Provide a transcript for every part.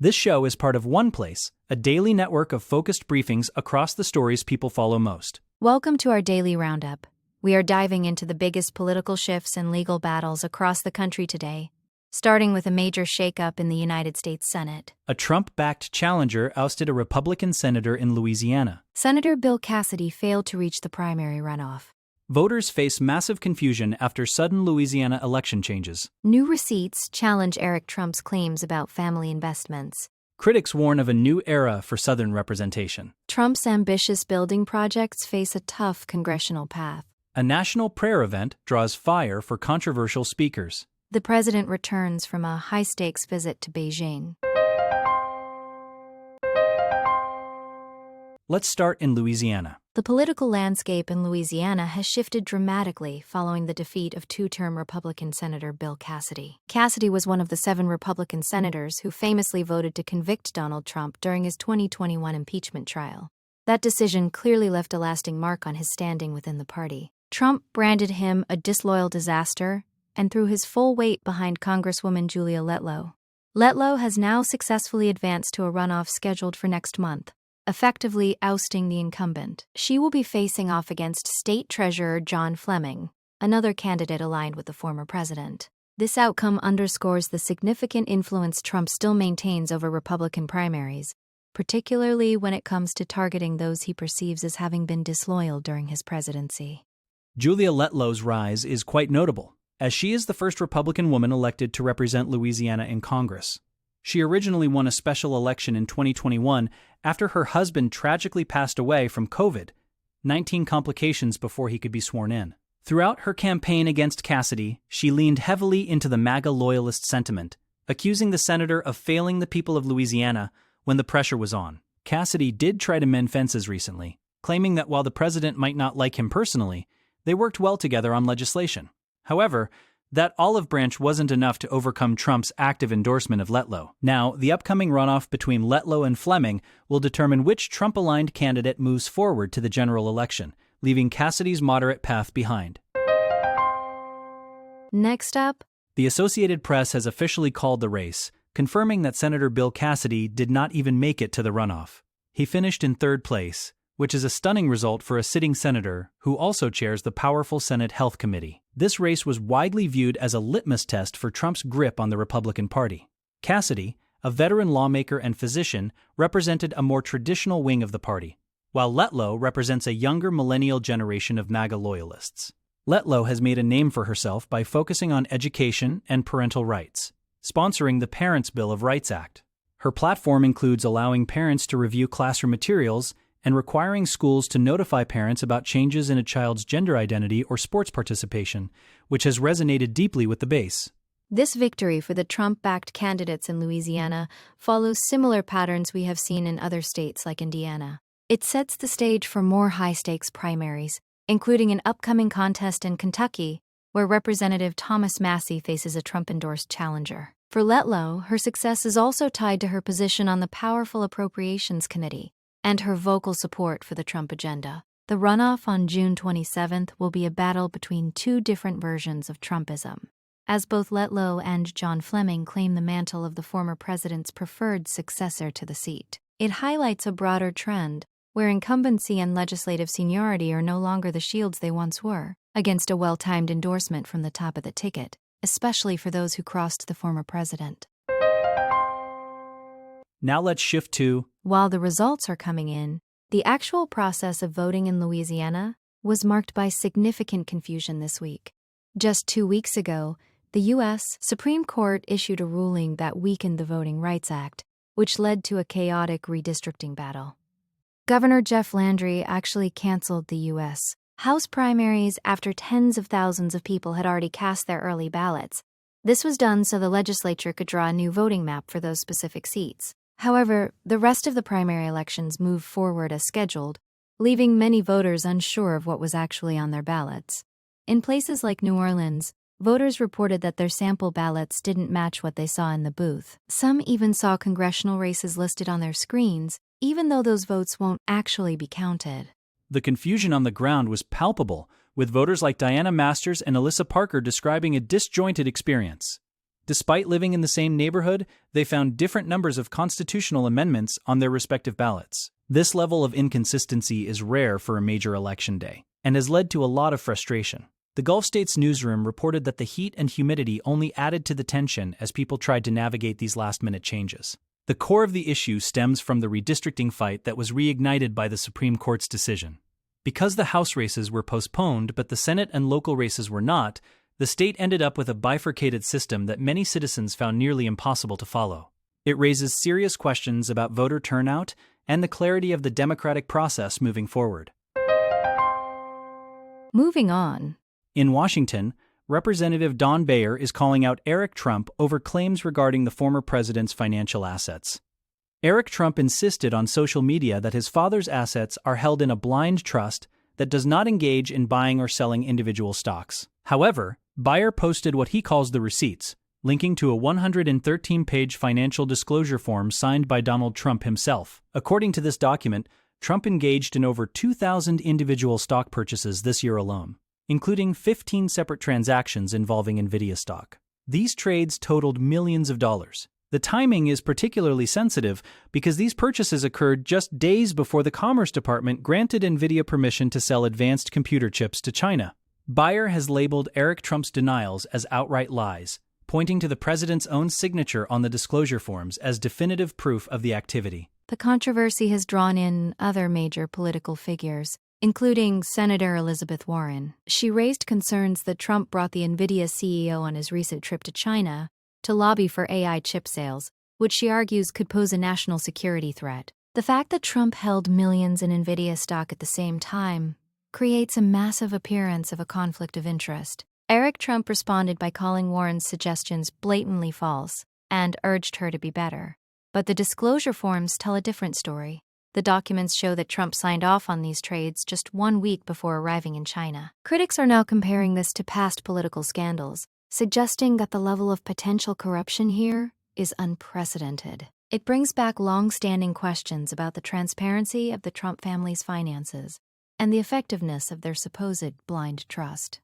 This show is part of OnePlace, a daily network of focused briefings across the stories people follow most. Welcome to our daily roundup. We are diving into the biggest political shifts and legal battles across the country today, starting with a major shakeup in the United States Senate. A Trump-backed challenger ousted a Republican senator in Louisiana. Senator Bill Cassidy failed to reach the primary runoff. Voters face massive confusion after sudden Louisiana election changes. New receipts challenge Eric Trump's claims about family investments. Critics warn of a new era for Southern representation. Trump's ambitious building projects face a tough congressional path. A national prayer event draws fire for controversial speakers. The president returns from a high-stakes visit to Beijing. Let's start in Louisiana. The political landscape in Louisiana has shifted dramatically following the defeat of two-term Republican Senator Bill Cassidy. Cassidy was one of the 7 Republican senators who famously voted to convict Donald Trump during his 2021 impeachment trial. That decision clearly left a lasting mark on his standing within the party. Trump branded him a disloyal disaster and threw his full weight behind Congresswoman Julia Letlow. Letlow has now successfully advanced to a runoff scheduled for next month, effectively ousting the incumbent. She will be facing off against State Treasurer John Fleming, another candidate aligned with the former president. This outcome underscores the significant influence Trump still maintains over Republican primaries, particularly when it comes to targeting those he perceives as having been disloyal during his presidency. Julia Letlow's rise is quite notable, as she is the first Republican woman elected to represent Louisiana in Congress. She originally won a special election in 2021 after her husband tragically passed away from COVID-19 complications before he could be sworn in. Throughout her campaign against Cassidy, she leaned heavily into the MAGA loyalist sentiment, accusing the senator of failing the people of Louisiana when the pressure was on. Cassidy did try to mend fences recently, claiming that while the president might not like him personally, they worked well together on legislation. However, that olive branch wasn't enough to overcome Trump's active endorsement of Letlow. Now, the upcoming runoff between Letlow and Fleming will determine which Trump-aligned candidate moves forward to the general election, leaving Cassidy's moderate path behind. Next up, the Associated Press has officially called the race, confirming that Senator Bill Cassidy did not even make it to the runoff. He finished in 3rd place, which is a stunning result for a sitting senator who also chairs the powerful Senate Health Committee. This race was widely viewed as a litmus test for Trump's grip on the Republican Party. Cassidy, a veteran lawmaker and physician, represented a more traditional wing of the party, while Letlow represents a younger millennial generation of MAGA loyalists. Letlow has made a name for herself by focusing on education and parental rights, sponsoring the Parents' Bill of Rights Act. Her platform includes allowing parents to review classroom materials and requiring schools to notify parents about changes in a child's gender identity or sports participation, which has resonated deeply with the base. This victory for the Trump-backed candidates in Louisiana follows similar patterns we have seen in other states like Indiana. It sets the stage for more high-stakes primaries, including an upcoming contest in Kentucky, where Representative Thomas Massie faces a Trump-endorsed challenger. For Letlow, her success is also tied to her position on the powerful Appropriations Committee and her vocal support for the Trump agenda. The runoff on June 27th will be a battle between 2 different versions of Trumpism, as both Letlow and John Fleming claim the mantle of the former president's preferred successor to the seat. It highlights a broader trend, where incumbency and legislative seniority are no longer the shields they once were, against a well-timed endorsement from the top of the ticket, especially for those who crossed the former president. Now let's shift to... While the results are coming in, the actual process of voting in Louisiana was marked by significant confusion this week. Just 2 weeks ago, the U.S. Supreme Court issued a ruling that weakened the Voting Rights Act, which led to a chaotic redistricting battle. Governor Jeff Landry actually canceled the U.S. House primaries after tens of thousands of people had already cast their early ballots. This was done so the legislature could draw a new voting map for those specific seats. However, the rest of the primary elections moved forward as scheduled, leaving many voters unsure of what was actually on their ballots. In places like New Orleans, voters reported that their sample ballots didn't match what they saw in the booth. Some even saw congressional races listed on their screens, even though those votes won't actually be counted. The confusion on the ground was palpable, with voters like Diana Masters and Alyssa Parker describing a disjointed experience. Despite living in the same neighborhood, they found different numbers of constitutional amendments on their respective ballots. This level of inconsistency is rare for a major election day, and has led to a lot of frustration. The Gulf States newsroom reported that the heat and humidity only added to the tension as people tried to navigate these last-minute changes. The core of the issue stems from the redistricting fight that was reignited by the Supreme Court's decision. Because the House races were postponed but the Senate and local races were not, the state ended up with a bifurcated system that many citizens found nearly impossible to follow. It raises serious questions about voter turnout and the clarity of the democratic process moving forward. Moving on. In Washington, Representative Don Beyer is calling out Eric Trump over claims regarding the former president's financial assets. Eric Trump insisted on social media that his father's assets are held in a blind trust that does not engage in buying or selling individual stocks. However, Beyer posted what he calls the receipts, linking to a 113-page financial disclosure form signed by Donald Trump himself. According to this document, Trump engaged in over 2,000 individual stock purchases this year alone, including 15 separate transactions involving Nvidia stock. These trades totaled millions of dollars. The timing is particularly sensitive because these purchases occurred just days before the Commerce Department granted Nvidia permission to sell advanced computer chips to China. Beyer has labeled Eric Trump's denials as outright lies, pointing to the president's own signature on the disclosure forms as definitive proof of the activity. The controversy has drawn in other major political figures, including Senator Elizabeth Warren. She raised concerns that Trump brought the Nvidia CEO on his recent trip to China to lobby for AI chip sales, which she argues could pose a national security threat. The fact that Trump held millions in Nvidia stock at the same time creates a massive appearance of a conflict of interest. Eric Trump responded by calling Warren's suggestions blatantly false and urged her to be better. But the disclosure forms tell a different story. The documents show that Trump signed off on these trades just 1 week before arriving in China. Critics are now comparing this to past political scandals, suggesting that the level of potential corruption here is unprecedented. It brings back long-standing questions about the transparency of the Trump family's finances and the effectiveness of their supposed blind trust.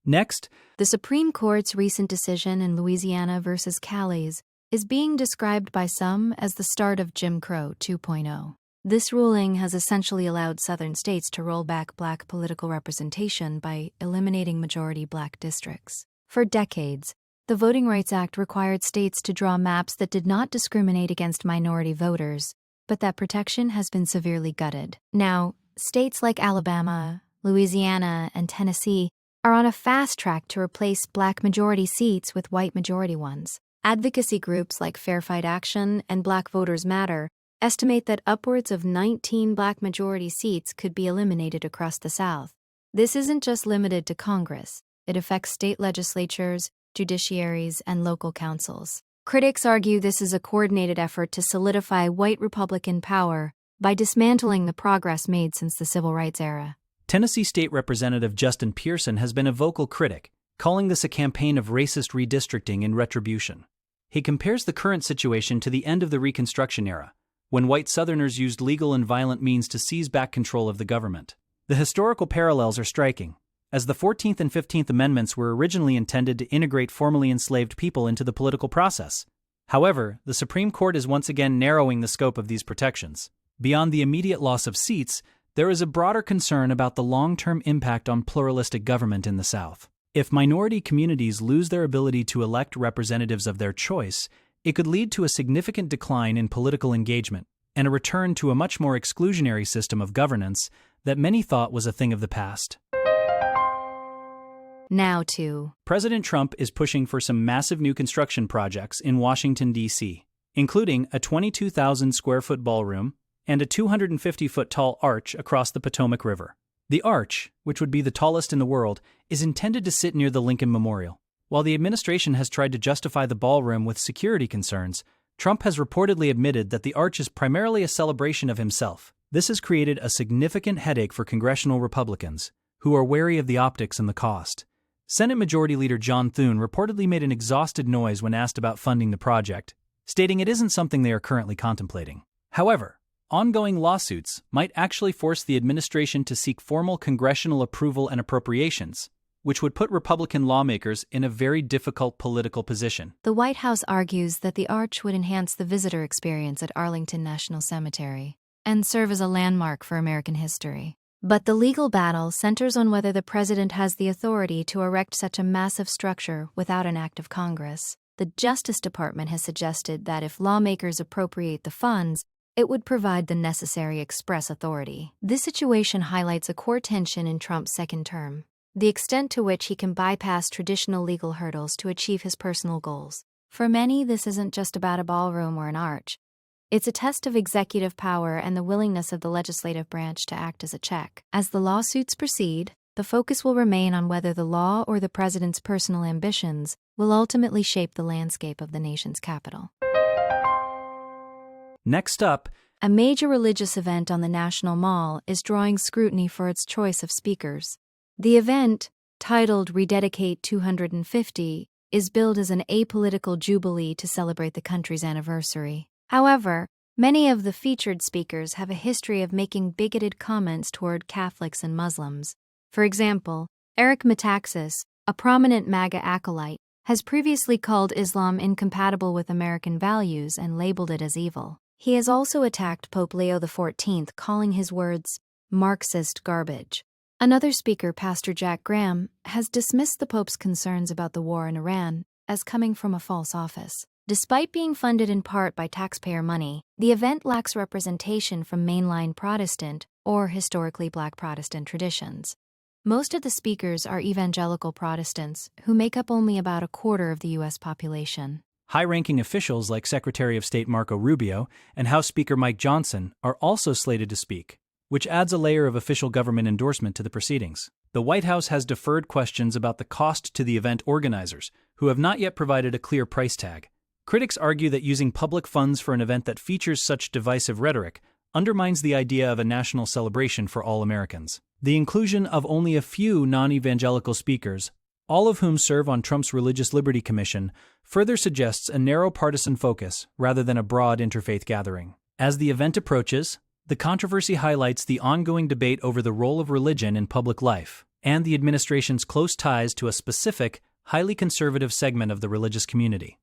Next, the Supreme Court's recent decision in Louisiana versus Calais is being described by some as the start of Jim Crow 2.0. This ruling has essentially allowed southern states to roll back black political representation by eliminating majority black districts. For decades, the Voting Rights Act required states to draw maps that did not discriminate against minority voters, but that protection has been severely gutted. Now, states like Alabama, Louisiana, and Tennessee are on a fast track to replace black majority seats with white majority ones. Advocacy groups like Fair Fight Action and Black Voters Matter estimate that upwards of 19 black majority seats could be eliminated across the South. This isn't just limited to Congress. It affects state legislatures, judiciaries, and local councils. Critics argue this is a coordinated effort to solidify white Republican power by dismantling the progress made since the Civil Rights era. Tennessee State Representative Justin Pearson has been a vocal critic, calling this a campaign of racist redistricting in retribution. He compares the current situation to the end of the Reconstruction era, when white Southerners used legal and violent means to seize back control of the government. The historical parallels are striking, as the 14th and 15th Amendments were originally intended to integrate formerly enslaved people into the political process. However, the Supreme Court is once again narrowing the scope of these protections. Beyond the immediate loss of seats, there is a broader concern about the long-term impact on pluralistic government in the South. If minority communities lose their ability to elect representatives of their choice, it could lead to a significant decline in political engagement and a return to a much more exclusionary system of governance that many thought was a thing of the past. Now to President Trump is pushing for some massive new construction projects in Washington, D.C., including a 22,000-square-foot ballroom and a 250-foot-tall arch across the Potomac River. The arch, which would be the tallest in the world, is intended to sit near the Lincoln Memorial. While the administration has tried to justify the ballroom with security concerns, Trump has reportedly admitted that the arch is primarily a celebration of himself. This has created a significant headache for congressional Republicans, who are wary of the optics and the cost. Senate Majority Leader John Thune reportedly made an exhausted noise when asked about funding the project, stating it isn't something they are currently contemplating. However, ongoing lawsuits might actually force the administration to seek formal congressional approval and appropriations, which would put Republican lawmakers in a very difficult political position. The White House argues that the arch would enhance the visitor experience at Arlington National Cemetery and serve as a landmark for American history. But the legal battle centers on whether the president has the authority to erect such a massive structure without an act of Congress. The Justice Department has suggested that if lawmakers appropriate the funds, it would provide the necessary express authority. This situation highlights a core tension in Trump's second term: the extent to which he can bypass traditional legal hurdles to achieve his personal goals. For many, this isn't just about a ballroom or an arch. It's a test of executive power and the willingness of the legislative branch to act as a check. As the lawsuits proceed, the focus will remain on whether the law or the president's personal ambitions will ultimately shape the landscape of the nation's capital. Next up, a major religious event on the National Mall is drawing scrutiny for its choice of speakers. The event, titled Rededicate 250, is billed as an apolitical jubilee to celebrate the country's anniversary. However, many of the featured speakers have a history of making bigoted comments toward Catholics and Muslims. For example, Eric Metaxas, a prominent MAGA acolyte, has previously called Islam incompatible with American values and labeled it as evil. He has also attacked Pope Leo XIV, calling his words Marxist garbage. Another speaker, Pastor Jack Graham, has dismissed the Pope's concerns about the war in Iran as coming from a false office. Despite being funded in part by taxpayer money, the event lacks representation from mainline Protestant or historically Black Protestant traditions. Most of the speakers are evangelical Protestants who make up only about a quarter of the U.S. population. high-ranking officials like Secretary of State Marco Rubio and House Speaker Mike Johnson are also slated to speak, which adds a layer of official government endorsement to the proceedings. The White House has deferred questions about the cost to the event organizers, who have not yet provided a clear price tag. Critics argue that using public funds for an event that features such divisive rhetoric undermines the idea of a national celebration for all Americans. The inclusion of only a few non-evangelical speakers, all of whom serve on Trump's Religious Liberty Commission, further suggests a narrow partisan focus rather than a broad interfaith gathering. As the event approaches, the controversy highlights the ongoing debate over the role of religion in public life and the administration's close ties to a specific, highly conservative segment of the religious community.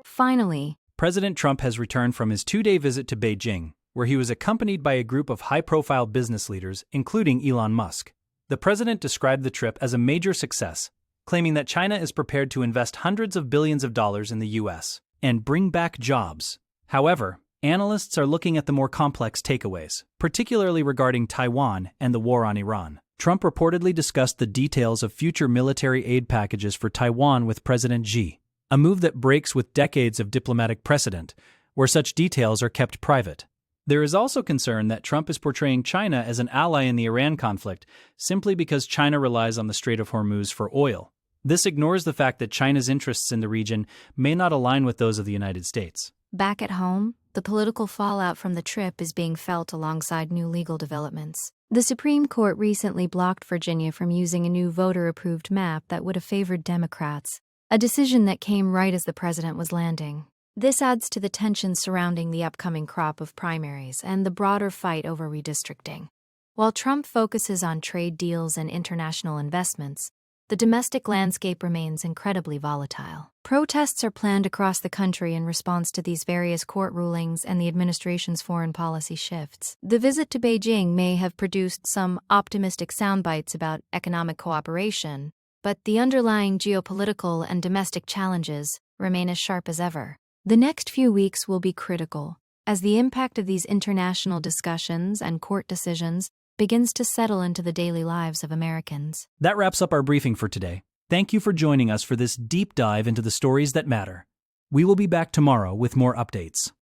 Finally, President Trump has returned from his two-day visit to Beijing, where he was accompanied by a group of high-profile business leaders, including Elon Musk. The president described the trip as a major success, claiming that China is prepared to invest hundreds of billions of dollars in the U.S. and bring back jobs. However, analysts are looking at the more complex takeaways, particularly regarding Taiwan and the war on Iran. Trump reportedly discussed the details of future military aid packages for Taiwan with President Xi, a move that breaks with decades of diplomatic precedent, where such details are kept private. There is also concern that Trump is portraying China as an ally in the Iran conflict simply because China relies on the Strait of Hormuz for oil. This ignores the fact that China's interests in the region may not align with those of the United States. back at home, the political fallout from the trip is being felt alongside new legal developments. The Supreme Court recently blocked Virginia from using a new voter-approved map that would have favored Democrats, a decision that came right as the president was landing. This adds to the tension surrounding the upcoming crop of primaries and the broader fight over redistricting. While Trump focuses on trade deals and international investments, the domestic landscape remains incredibly volatile. Protests are planned across the country in response to these various court rulings and the administration's foreign policy shifts. The visit to Beijing may have produced some optimistic soundbites about economic cooperation, but the underlying geopolitical and domestic challenges remain as sharp as ever. The next few weeks will be critical, as the impact of these international discussions and court decisions begins to settle into the daily lives of Americans. That wraps up our briefing for today. Thank you for joining us for this deep dive into the stories that matter. We will be back tomorrow with more updates.